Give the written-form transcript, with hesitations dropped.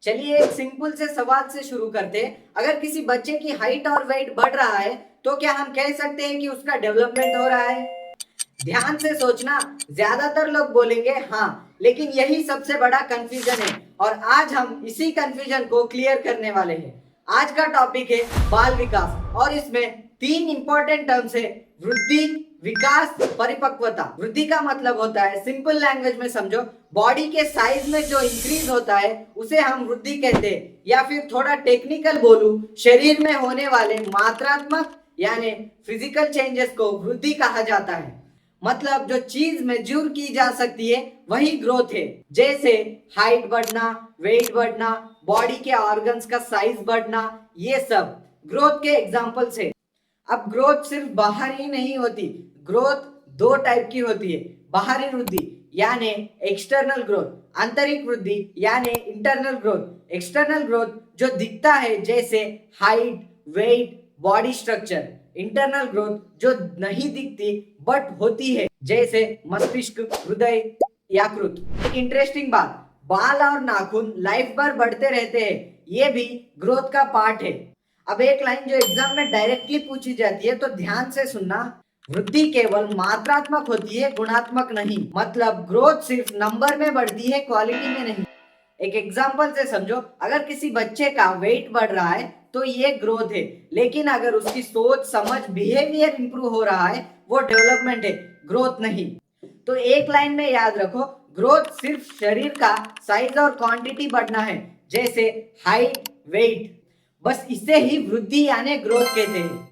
चलिए एक सिंपल से सवाल से शुरू करते हैं। अगर किसी बच्चे की हाइट और वेट बढ़ रहा है तो क्या हम कह सकते हैं कि उसका डेवलपमेंट हो रहा है? ध्यान से सोचना, ज्यादातर लोग बोलेंगे हाँ, लेकिन यही सबसे बड़ा कंफ्यूजन है और आज हम इसी कंफ्यूजन को क्लियर करने वाले हैं। आज का टॉपिक है बाल विकास और इसमें तीन इंपॉर्टेंट टर्म्स है: वृद्धि, विकास, परिपक्वता। वृद्धि का मतलब होता है, सिंपल लैंग्वेज में समझो, बॉडी के साइज में जो इंक्रीज होता है उसे हम वृद्धि कहते हैं, या फिर थोड़ा टेक्निकल बोलूं, शरीर में होने वाले मात्रात्मक यानी फिजिकल चेंजेस को वृद्धि कहा जाता है। मतलब जो चीज मेजर की जा सकती है वही ग्रोथ है, जैसे हाइट बढ़ना, वेट बढ़ना, बॉडी के ऑर्गन्स का साइज बढ़ना, ये सब ग्रोथ के एग्जांपल्स है। अब ग्रोथ सिर्फ बाहर ही नहीं होती, ग्रोथ दो टाइप की होती है: बाहरी वृद्धि यानी एक्सटर्नल ग्रोथ, आंतरिक वृद्धि यानी इंटरनल ग्रोथ। एक्सटर्नल ग्रोथ जो दिखता है जैसे height, weight, body structure. Internal growth जो नहीं दिखती बट होती है, जैसे मस्तिष्क, हृदय, यकृत। एक इंटरेस्टिंग बात, बाल और नाखून लाइफ भर बढ़ते रहते हैं, ये भी ग्रोथ का पार्ट है। अब एक लाइन जो एग्जाम में डायरेक्टली पूछी जाती है तो ध्यान से सुनना: वृद्धि केवल मात्रात्मक होती है, गुणात्मक नहीं। मतलब ग्रोथ सिर्फ नंबर में बढ़ती है, क्वालिटी में नहीं। एक एग्जांपल से समझो, अगर किसी बच्चे का वेट बढ़ रहा है तो ये ग्रोथ है, लेकिन अगर उसकी सोच, समझ, बिहेवियर इंप्रूव हो रहा है वो डेवलपमेंट है, ग्रोथ नहीं। तो एक लाइन में याद रखो, ग्रोथ सिर्फ शरीर का साइज और क्वांटिटी बढ़ना है, जैसे हाइट, वेट, बस इसे ही वृद्धि यानी ग्रोथ कहते हैं।